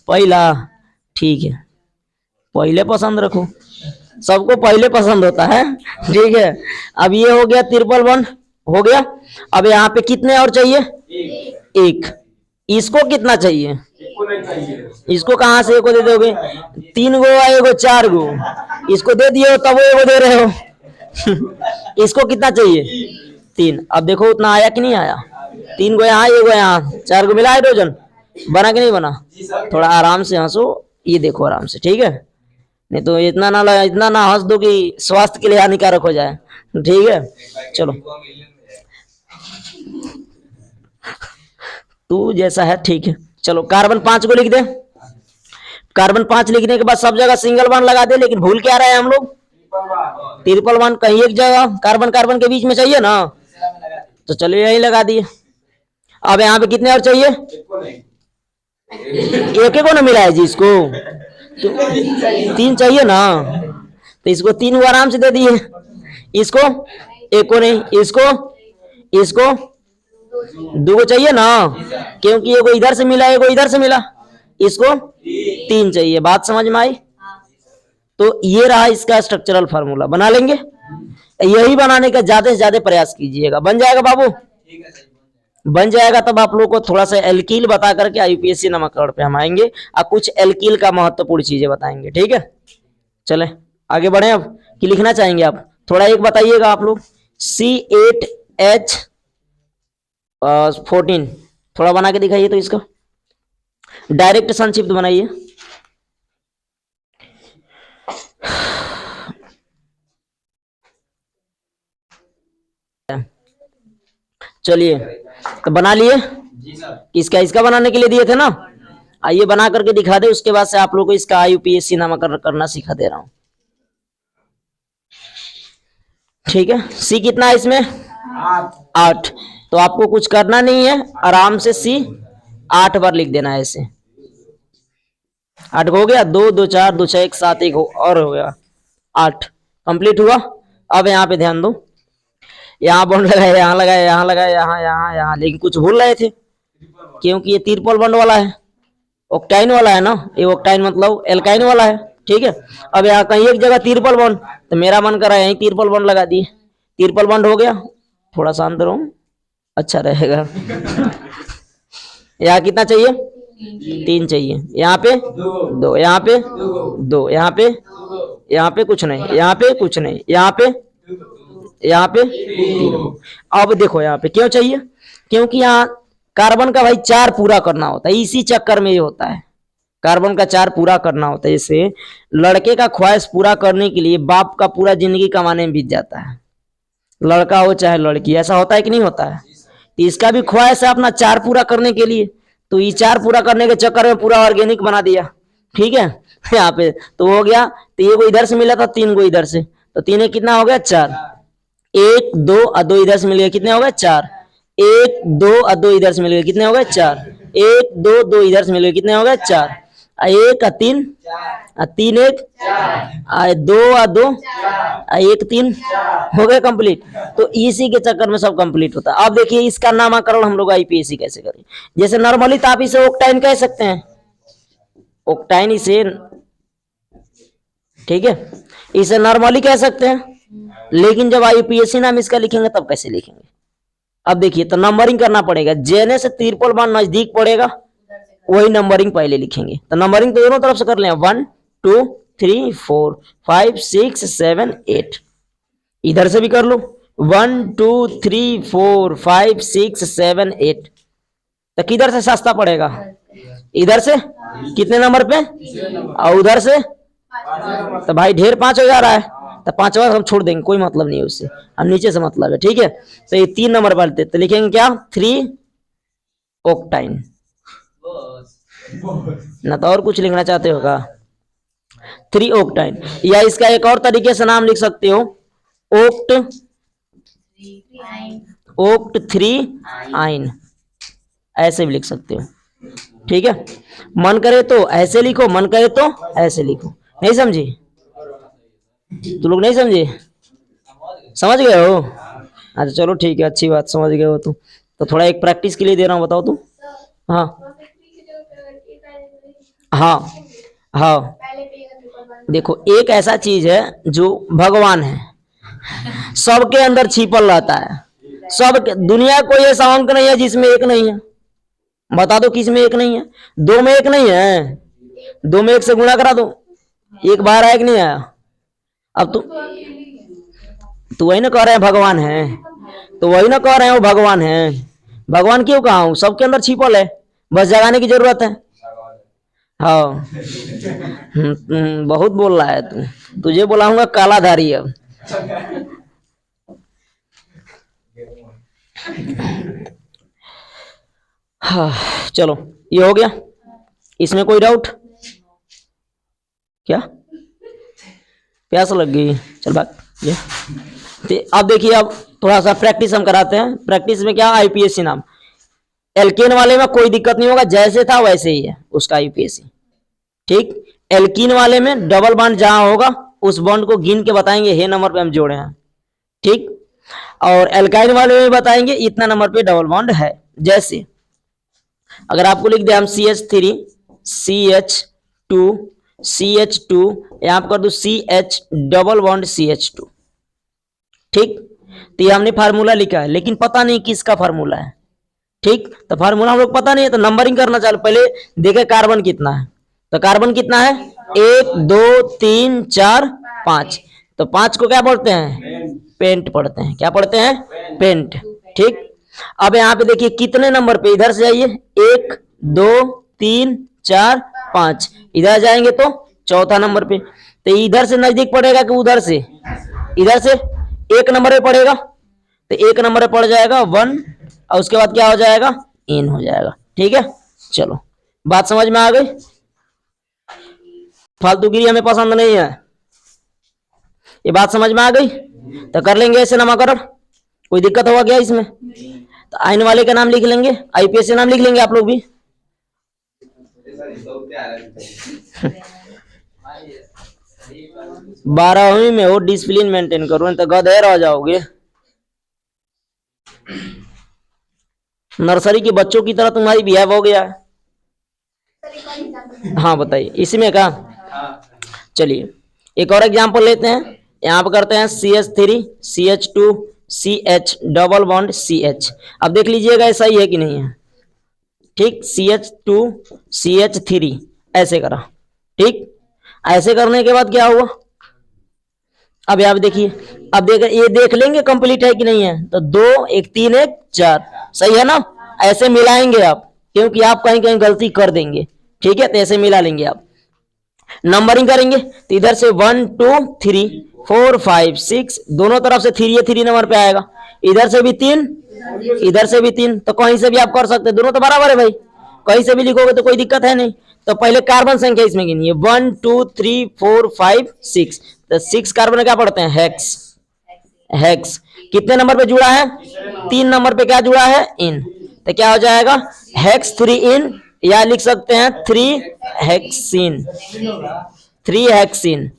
पहला, ठीक है, पहले पसंद रखो, सबको पहले पसंद होता है, ठीक है। अब ये हो गया ट्रिपल बॉन्ड, हो गया। अब यहाँ पे कितने और चाहिए? एक। इसको कितना चाहिए? इसको कहां से एको दे दोगे? 3 गो या एगो 4 गो? इसको दे दिए हो तब वो एगो दे रहे हो। इसको कितना चाहिए? 3। अब देखो उतना आया कि नहीं आया? 3 गो यहाँ, एगो यहाँ, 4 गो मिला हाइड्रोजन। बना कि नहीं बना? थोड़ा आराम से हंसो, ये देखो आराम से, ठीक है। नहीं तो इतना ना हंस दो कि स्वास्थ्य के लिए हानिकारक हो जाए, ठीक है। चलो, तू जैसा है ठीक है। चलो, कार्बन 5 को लिख दे। कार्बन 5 लिखने के बाद सब जगह सिंगल बॉन्ड लगा दे, लेकिन भूल क्या रहे हैं हम लोग? ट्रिपल बॉन्ड कहीं एक जगह कार्बन कार्बन के बीच में चाहिए ना, तो चलिए यही लगा दिए। अब यहाँ पे कितने और चाहिए? एक को ना मिला है जी इसको, तो 3 चाहिए ना, तो इसको 3 को आराम से दे दिए। इसको एक को नहीं, इसको 2 को चाहिए ना, क्योंकि एगो इधर से मिला, एगो इधर से मिला। इसको 3 चाहिए। बात समझ में आई? तो ये रहा इसका स्ट्रक्चरल फार्मूला, बना लेंगे। यही बनाने का ज्यादा से ज्यादा प्रयास कीजिएगा, बन जाएगा बाबू। बन जाएगा तब आप लोगों को थोड़ा सा एल्कील बता करके यूपीएससी नामकरण पे हम आएंगे और कुछ एल्कील का महत्वपूर्ण चीजें बताएंगे, ठीक है। चले आगे बढ़े। अब कि लिखना चाहेंगे आप? थोड़ा एक बताइएगा आप लोग। C8H14 थोड़ा बना के दिखाइए तो इसका डायरेक्ट संक्षिप्त बनाइए। चलिए, तो बना लिए। इसका बनाने के लिए दिए थे ना, आइए बना करके दिखा दे। उसके बाद से आप लोगों को इसका आईयूपीएससी नामकरण करना सिखा दे रहा हूं, ठीक है। सी कितना है इसमें? 8। तो आपको कुछ करना नहीं है, आराम से सी 8 बार लिख देना है ऐसे। 8 हो गया, 2 2 4 2 6 1 7 1 और हो गया 8 कंप्लीट हुआ। अब यहाँ पे ध्यान दो, यहाँ बॉन्ड लगाया, यहाँ लगाया, यहाँ लगाया, यहाँ यहाँ यहाँ, लेकिन कुछ भूल रहे थे क्योंकि ये ट्रिपल बॉन्ड वाला है, ऑक्टाइन वाला है ना। ये ऑक्टाइन मतलब एल्काइन वाला है, ठीक है। अब यहाँ कहीं एक जगह ट्रिपल बॉन्ड, तो मेरा मन कर रहा है यहीं ट्रिपल बॉन्ड लगा दिए। ट्रिपल बॉन्ड हो गया। थोड़ा शांत रहो, अच्छा रहेगा। यहाँ कितना चाहिए? 3 चाहिए। यहाँ पे 2, यहाँ पे 2, यहाँ पे कुछ नहीं, यहाँ पे कुछ नहीं, यहाँ पे 3। अब देखो यहाँ पे क्यों चाहिए? क्योंकि यहाँ कार्बन का भाई 4 पूरा करना होता है, इसी चक्कर में ये होता है। कार्बन का 4 पूरा करना होता है। जैसे लड़के का ख्वाहिश पूरा करने के लिए बाप का पूरा जिंदगी कमाने में बीत जाता है, लड़का हो चाहे लड़की, ऐसा होता है कि नहीं होता है? तो इसका भी ख्वाहिश है अपना 4 पूरा करने के लिए, तो ये 4 पूरा करने के चक्कर में पूरा ऑर्गेनिक बना दिया, ठीक है। यहाँ पे तो हो गया, तो ये को इधर से मिला था, 3 को इधर से, तो 3 कितना हो गया? 4। 1 2 और 2 इधर से मिल गया, कितने हो गए? 4। 1 2 और 2 इधर से मिल गए, कितने हो गए? 4। 1 2 2 इधर से मिल गए, कितने हो गए? 4। 1 और 3 और 3 1 और 2 और 2 और 1 3 हो गए कंप्लीट। तो इसी के चक्कर में सब कंप्लीट होता है। अब देखिए इसका नामकरण हम लोग आईपीएससी कैसे करें। जैसे नॉर्मली तो आप इसे ऑक्टाइन कह सकते हैं, ऑक्टाइन इसे, ठीक है, इसे नॉर्मली कह सकते हैं। लेकिन जब आईयूपीएसी नाम इसका लिखेंगे तब कैसे लिखेंगे? अब देखिए, तो नंबरिंग करना पड़ेगा, जेने से ट्रिपल बॉन्ड नजदीक पड़ेगा वही नंबरिंग पहले लिखेंगे। तो नंबरिंग तो दोनों तरफ से कर लें, 1 2 3 4 5 6 7 8। इधर से भी कर लो, 1 2 3 4 5 6 7 8। तो किधर से सस्ता पड़ेगा? इधर से कितने नंबर पे, और उधर से तो भाई ढेर 5 हो जा रहा है, तो 5वां हम छोड़ देंगे, कोई मतलब नहीं है उससे, हम नीचे से मतलब है। ठीक है, तो ये 3 नंबर पर तो लिखेंगे क्या, 3 ऑक्टाइन। ना तो और कुछ लिखना चाहते हो का? 3 ऑक्टाइन, या इसका एक और तरीके से नाम लिख सकते हो, ओक्ट 3 आइन, ऐसे भी लिख सकते हो। ठीक है, मन करे तो ऐसे लिखो, मन करे तो ऐसे लिखो। नहीं समझे? तू लोग नहीं समझे? समझ गए हो? अच्छा चलो ठीक है, अच्छी बात, समझ गए हो तुम तो थोड़ा एक प्रैक्टिस के लिए दे रहा हूँ, बताओ तुम। हाँ हाँ हाँ, देखो एक ऐसा चीज है जो भगवान है, सबके अंदर छिपल रहता है, सब दुनिया कोई ऐसा अंक नहीं है जिसमें एक नहीं है। बता दो किस में एक नहीं है? 2 में एक नहीं है, 2 में 1 से गुणा करा दो, एक बार आया कि नहीं आया? अब तू वही ना कह रहे हैं भगवान है, तो वही ना कह रहे हैं वो भगवान है। भगवान क्यों कहा हूं? सबके अंदर छिपल है, बस जगाने की जरूरत है। हाँ बहुत बोल रहा है तू, तुझे बुलाऊंगा कालाधारी अब। हाँ चलो, ये हो गया, इसमें कोई डाउट? क्या प्यास लग गई? चल बात ये, अब देखिए, अब थोड़ा सा प्रैक्टिस हम कराते हैं। प्रैक्टिस में क्या, आईपीएससी नाम, एल्केन वाले में कोई दिक्कत नहीं होगा, जैसे था वैसे ही है उसका आईपीएससी। ठीक, एल्कीन वाले में डबल बॉन्ड जहां होगा उस बॉन्ड को गिन के बताएंगे, हे नंबर पे हम जोड़े हैं। ठीक, और एल्काइन वाले में बताएंगे इतना नंबर पे डबल बॉन्ड है। जैसे अगर आपको लिख दे हम CH3 CH2 CH2, यहां पर कर दो CH डबल बॉन्ड CH2। ठीक, तो ये हमने फार्मूला लिखा है, लेकिन पता नहीं किसका फार्मूला है। ठीक, तो फार्मूला हम लोग पता नहीं है, तो नंबरिंग करना चालू, पहले देखे कार्बन कितना है। तो कार्बन कितना है, 1 2 3 4 5, तो 5 को क्या पढ़ते हैं, पेंट पढ़ते हैं। क्या पढ़ते हैं, पेंट। ठीक, अब यहाँ पे देखिए कितने नंबर पे, इधर से जाइए, 1 2 3 4 5, इधर जाएंगे तो चौथा नंबर पे। तो इधर से नजदीक पड़ेगा कि उधर से? इधर से 1 नंबर पे पड़ेगा, तो 1 नंबर पे पड़ जाएगा 1, और उसके बाद क्या हो जाएगा, इन हो जाएगा। ठीक है, चलो बात समझ में आ गई? फालतूगिरी हमें पसंद नहीं है, ये बात समझ में आ गई? तो कर लेंगे ऐसे नामकरण, कोई दिक्कत होगा क्या इसमें? तो आइन वाले का नाम लिख लेंगे, आईपीएससी नाम लिख लेंगे आप लोग भी। 12वीं में हो, डिसिप्लिन मेंटेन करो, नहीं तो गधेर हो जाओगे। नर्सरी के बच्चों की तरह तुम्हारी बिहेव हो गया है। हाँ बताइए, इसमें का, चलिए एक और एग्जांपल लेते हैं। यहाँ पर करते हैं CH3 CH2 CH double bond CH। अब देख लीजिएगा सही है कि नहीं है। ठीक, CH2 CH3 ऐसे करा। ठीक, ऐसे करने के बाद क्या हुआ, अब यहाँ देखिए, अब ये देख लेंगे कंप्लीट है कि नहीं है। तो 2 1 3 1 4 सही है ना? ऐसे मिलाएंगे आप, क्योंकि आप कहीं कहीं गलती कर देंगे। ठीक है, तो ऐसे मिला लेंगे आप, नंबरिंग करेंगे। तो इधर से 1 2 3 4 5 6, दोनों तरफ से 3 नंबर पे आएगा। इधर से भी 3, इधर से भी 3, तो कहीं से भी आप कर सकते हैं, दोनों तो बराबर है भाई, कहीं से भी लिखोगे तो कोई दिक्कत है नहीं। तो पहले कार्बन संख्या इसमें गिनिए, 1 2 3 4 5 6, तो 6 कार्बन क्या पढ़ते हैं, हेक्स। हेक्स कितने नंबर पे जुड़ा है, 3 नंबर पे क्या जुड़ा है, इन। तो क्या हो जाएगा, हेक्स 3 इन, या लिख सकते हैं 3 हेक्सिन, 3 हेक्सिन,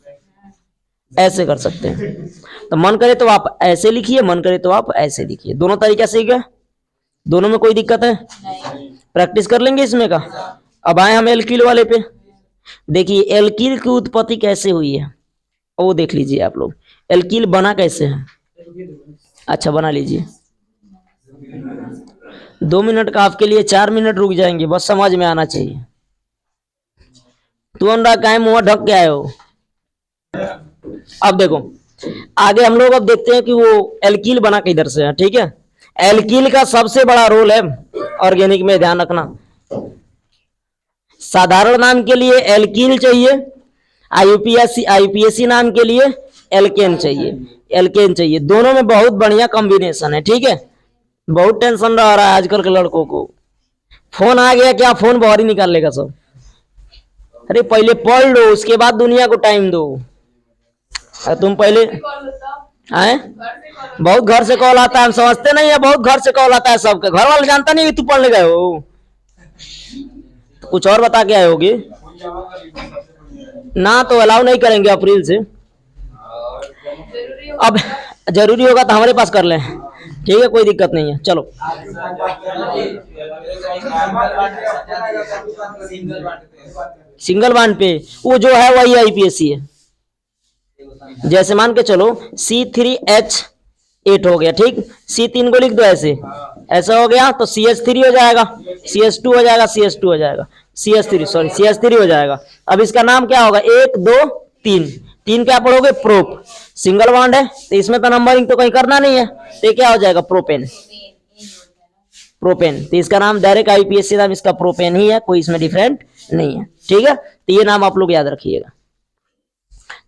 ऐसे कर सकते हैं। तो मन करे तो आप ऐसे लिखिए, मन करे तो आप ऐसे लिखिए, दोनों तरीके से ही गए, दोनों में कोई दिक्कत है? प्रैक्टिस कर लेंगे इसमें का। अब आए हम एल्किल वाले पे। देखिए एल्किल की उत्पत्ति कैसे हुई है वो देख लीजिए आप लोग। एल्किल बना कैसे है? अच्छा बना लीजिए। 2 मिनट का आपके लिए 4 मिनट रुक जाएंगे, बस समझ में आना चाहिए। तू अंडा काय मुंह ढक के आए हो? अब देखो आगे हम लोग अब देखते हैं कि वो एल्किल बना किधर से है। ठीक है, एल्किल का सबसे बड़ा रोल है ऑर्गेनिक में, ध्यान रखना। साधारण नाम के लिए एल्किल चाहिए, आईयूपीएसी नाम के लिए एल्केन चाहिए। एल्केन चाहिए, दोनों में बहुत बढ़िया कॉम्बिनेशन है। ठीक है, बहुत टेंशन रह रहा है आजकल के लड़कों को। फोन आ गया क्या, फोन बाहर ही निकाल लेगा सब। अरे पहले पढ़ लो, उसके बाद दुनिया को टाइम दो। तुम पहले आए, बहुत घर से कॉल आता है, हम समझते नहीं है, बहुत घर से कॉल आता है सबके। घर वाले जानता नहीं कि तू पढ़ने गए हो, तो कुछ और बता के आए होगे ना, तो अलाउ नहीं करेंगे अप्रैल से। अब जरूरी होगा तो हमारे पास कर लें, ठीक है, कोई दिक्कत नहीं है। चलो सिंगल बांड पे वो जो है वही आईपीएससी है। जैसे मान के चलो C3H8 हो गया, ठीक, C3 को लिख दो ऐसे, ऐसा हो गया तो CH3 हो जाएगा, CH2 हो जाएगा, CH2 हो जाएगा, CH3 सॉरी CH3 हो जाएगा। अब इसका नाम क्या होगा, 1 2 3, 3 क्या पढ़ोगे, प्रोप, सिंगल बॉन्ड है तो इसमें तो नंबरिंग तो कहीं करना नहीं है, तो क्या हो जाएगा, प्रोपेन। प्रोपेन, तो इसका नाम डायरेक्ट आईपीएससी नाम इसका प्रोपेन ही है, कोई इसमें डिफरेंट नहीं है। ठीक है, तो ये नाम आप लोग याद रखिएगा।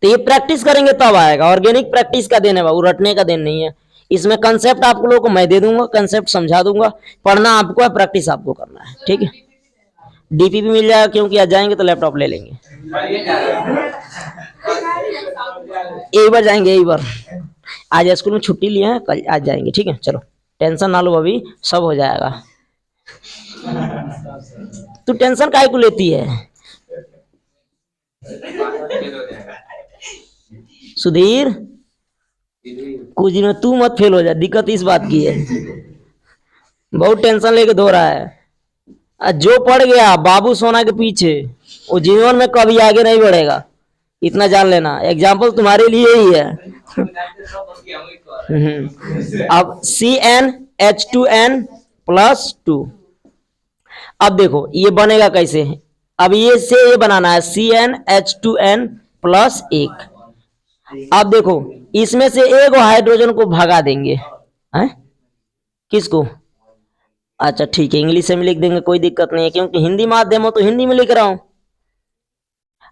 तो ये प्रैक्टिस करेंगे तब आएगा, ऑर्गेनिक प्रैक्टिस का दिन है बाबू, रटने का दिन नहीं है। इसमें कंसेप्ट आप लोगों को मैं दे दूंगा, कंसेप्ट समझा दूंगा, पढ़ना आपको है, प्रैक्टिस आपको करना है। ठीक है, डीपीपी मिल जाएगा, क्योंकि आज जाएंगे तो लैपटॉप ले लेंगे। एक बार जाएंगे, एक बार आज स्कूल में छुट्टी लिए हैं, कल आज जाएंगे। ठीक है, चलो टेंशन ना लो, अभी सब हो जाएगा। तू टेंशन काहे को लेती है सुधीर? कुछ दिन में तू मत फेल हो जा, दिक्कत इस बात की है, बहुत टेंशन लेके धो रहा है। जो पड़ गया बाबू सोना के पीछे, वो जीवन में कभी आगे नहीं बढ़ेगा, इतना जान लेना। एग्जाम्पल तुम्हारे लिए ही है। अब CnH2n+2, अब देखो ये बनेगा कैसे, अब ये से ये बनाना है CnH2n+1। अब देखो इसमें से एक हाइड्रोजन को भगा देंगे, हैं? किसको? अच्छा ठीक है, इंग्लिश में लिख देंगे, कोई दिक्कत नहीं है, क्योंकि हिंदी माध्यम हो तो हिंदी में लिख रहा हूं।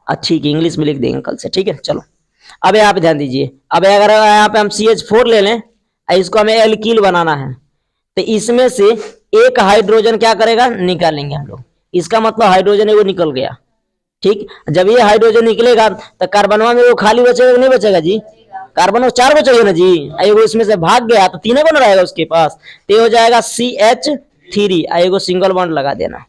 अच्छा ठीक है, इंग्लिश में लिख देंगे कल से। ठीक है, चलो अब यहाँ पे ध्यान दीजिए। अब अगर यहाँ पे हम CH4 ले लें, इसको हमें एल्किल बनाना है, तो इसमें से एक हाइड्रोजन क्या करेगा, निकालेंगे हम लोग। इसका मतलब हाइड्रोजन है वो निकल गया। ठीक, जब ये हाइड्रोजन निकलेगा तो कार्बनवा में वो खाली बचेगा, नहीं बचेगा जी? कार्बन वो 4 बचेगा ना जी, एगो इसमें से भाग गया तो 3 बन रहेगा उसके पास, तो हो जाएगा CH3, एगो सिंगल बॉन्ड लगा देना।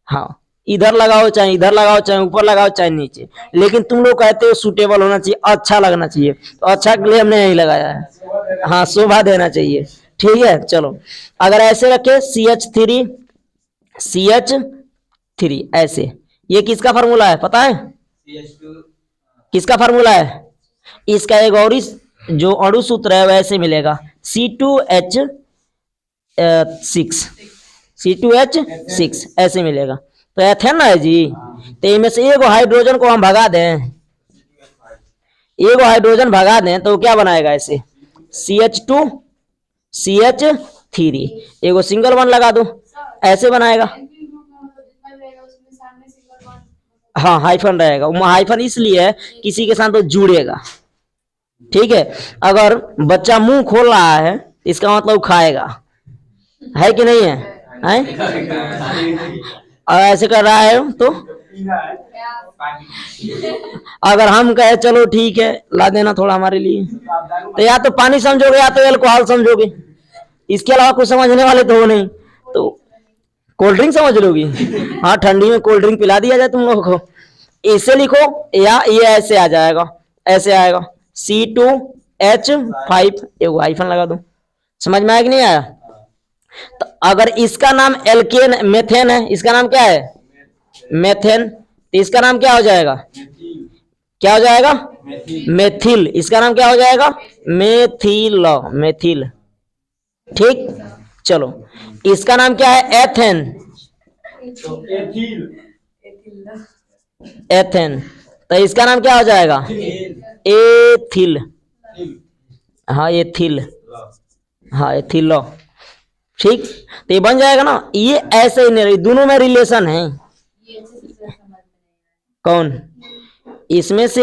हाँ, इधर लगाओ चाहे इधर लगाओ, चाहे ऊपर लगाओ चाहे नीचे, लेकिन तुम लोग कहते हो सूटेबल होना चाहिए, अच्छा लगना चाहिए, तो अच्छा के लिए हमने यही लगाया है। हाँ, शोभा देना चाहिए। ठीक है, चलो अगर ऐसे रखे CH3 ऐसे, ये किसका फार्मूला है पता है? किसका फार्मूला है? इसका एक और जो अणु सूत्र है वैसे मिलेगा, C2H6 ऐसे मिलेगा, तो एथेन है जी। तो इनमें से एक हाइड्रोजन को हम भगा दें, एक हाइड्रोजन भगा दें तो क्या बनाएगा, ऐसे CH2CH3, एगो सिंगल वन लगा दो, ऐसे बनाएगा। हाँ हाइफन रहेगा, हाइफन इसलिए है किसी के साथ तो जुड़ेगा। ठीक है, अगर बच्चा मुंह खोल रहा है इसका मतलब खाएगा, है कि नहीं है? और ऐसे कर रहा है तो अगर हम कहे चलो ठीक है ला देना थोड़ा हमारे लिए, तो या तो पानी समझोगे या तो अल्कोहल समझोगे, इसके अलावा कुछ समझने वाले तो हो नहीं, तो कोल्ड ड्रिंक समझ लोगी। हाँ, ठंडी में कोल्ड ड्रिंक पिला दिया जाए तुम लोगों को। इसे लिखो या ये ऐसे आ जाएगा, ऐसे आएगा C2H5, एगो हाइफन लगा दो। समझ में आया कि नहीं आया? तो अगर इसका नाम एल्केन मेथेन है, इसका नाम क्या है? मेथेन, तो इसका नाम क्या हो जाएगा? क्या हो जाएगा? मेथिल। इसका नाम क्या हो जाएगा? मेथिल। मेथिल। ठीक। चलो, इसका नाम क्या है? एथेन। एथेन। तो इसका नाम क्या हो जाएगा? एथिल। हाँ एथिल। हाँ एथिल। ठीक। तो ये बन जाएगा ना, ये ऐसे ही नहीं, दोनों में रिलेशन है। कौन? इसमें से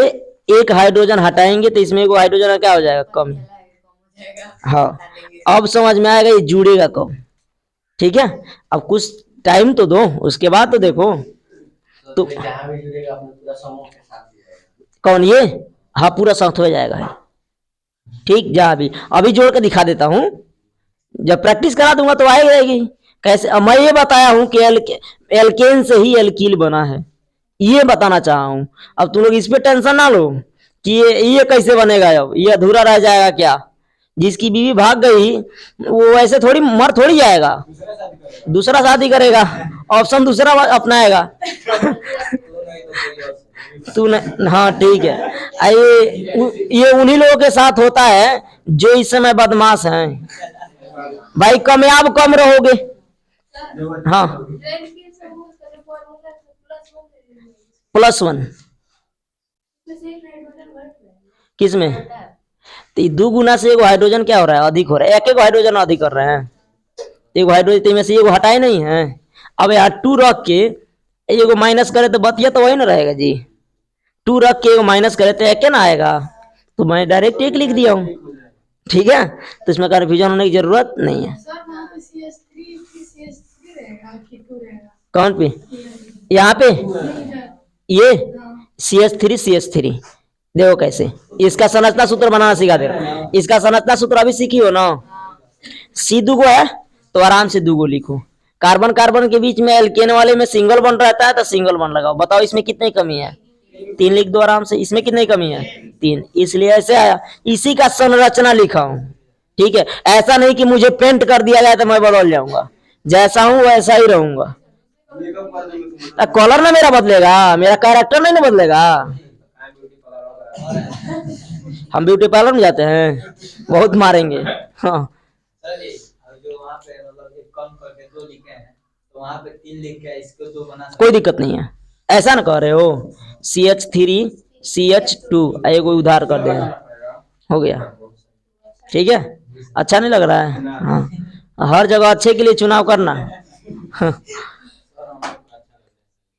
एक हाइड्रोजन हटाएंगे तो इसमें एक हाइड्रोजन क्या हो जाएगा? कम। हाँ, अब समझ में आएगा ये जुड़ेगा कब। ठीक है, अब कुछ टाइम तो दो, उसके बाद तो देखो। तो कौन ये? हाँ पूरा साथ हो जाएगा। ठीक, जहाँ भी अभी जोड़ के दिखा देता हूँ, जब प्रैक्टिस करा दूंगा तो आएगी रहेगी। कैसे? अब मैं ये बताया हूँ कि एल्केन से ही एल्कील बना है, ये बताना चाहा हूँ। अब तुम लोग इस पे टेंशन ना लो कि ये कैसे बनेगा, अब ये अधूरा रह जाएगा क्या। जिसकी बीवी भाग गई वो ऐसे थोड़ी मर थोड़ी जाएगा, दूसरा शादी करेगा, ऑप्शन दूसरा अपनाएगा। तू न, हाँ ठीक है। ये उन्हीं लोगों के साथ होता है जो इस समय बदमाश हैं। भाई कामयाब कम रहोगे। हाँ +1 किसमें? तो दो गुना से एक हाइड्रोजन क्या हो रहा है? अधिक हो रहा है। एक एक हाइड्रोजन अधिक कर रहे हैं, एक हाइड्रोजन में से एक हटाए नहीं है। अब यार 2 रख के एगो माइनस करे तो बतिया तो वही ना रहेगा जी। 2 रख के एगो माइनस करे तो एक ना आएगा, तो मैं डायरेक्ट एक लिख दिया हूँ। ठीक है, तो इसमें कन्फ्यूजन होने की जरूरत नहीं है। कौन पे? यहाँ पे ये CH3 देखो कैसे इसका संरचना सूत्र बनाना सिखा दे रहा हूं। इसका संरचना सूत्र अभी सीखी हो ना। C दुगो है तो आराम से दुगो लिखो। कार्बन कार्बन के बीच में एल्केन वाले में सिंगल बॉन्ड रहता है तो सिंगल बॉन्ड लगाओ। बताओ इसमें कितनी कमी है? 3 लिख दो आराम से। इसमें कितनी कमी है? 3, इसलिए ऐसे आया। इसी का संरचना लिखा हूं। ठीक है, ऐसा नहीं कि मुझे पेंट कर दिया जाए तो मैं बदल जाऊंगा, जैसा हूं वैसा ही रहूंगा। कलर ना मेरा बदलेगा, मेरा कैरेक्टर नहीं ना बदलेगा। हम ब्यूटी पार्लर में जाते हैं, बहुत मारेंगे। हाँ कोई दिक्कत नहीं है, ऐसा ना कह रहे हो। CH3 CH2 एगो उधार कर देंगे, हो गया। ठीक है, अच्छा नहीं लग रहा है? हाँ, हर जगह अच्छे के लिए चुनाव करना।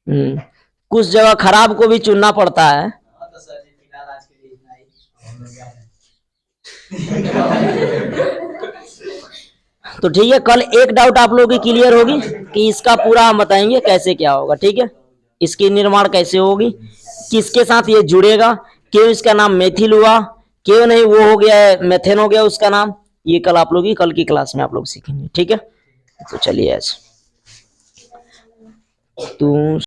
कुछ जगह खराब को भी चुनना पड़ता है। तो ठीक है, कल एक डाउट आप लोगों की क्लियर होगी कि इसका पूरा हम बताएंगे कैसे क्या होगा। ठीक है, इसकी निर्माण कैसे होगी, किसके साथ ये जुड़ेगा, क्यों इसका नाम मेथिल हुआ, क्यों नहीं वो हो गया है मेथेन हो गया उसका नाम, ये कल आप लोग कल की क्लास में आप लोग सीखेंगे। ठीक है, तो चलिए आज तू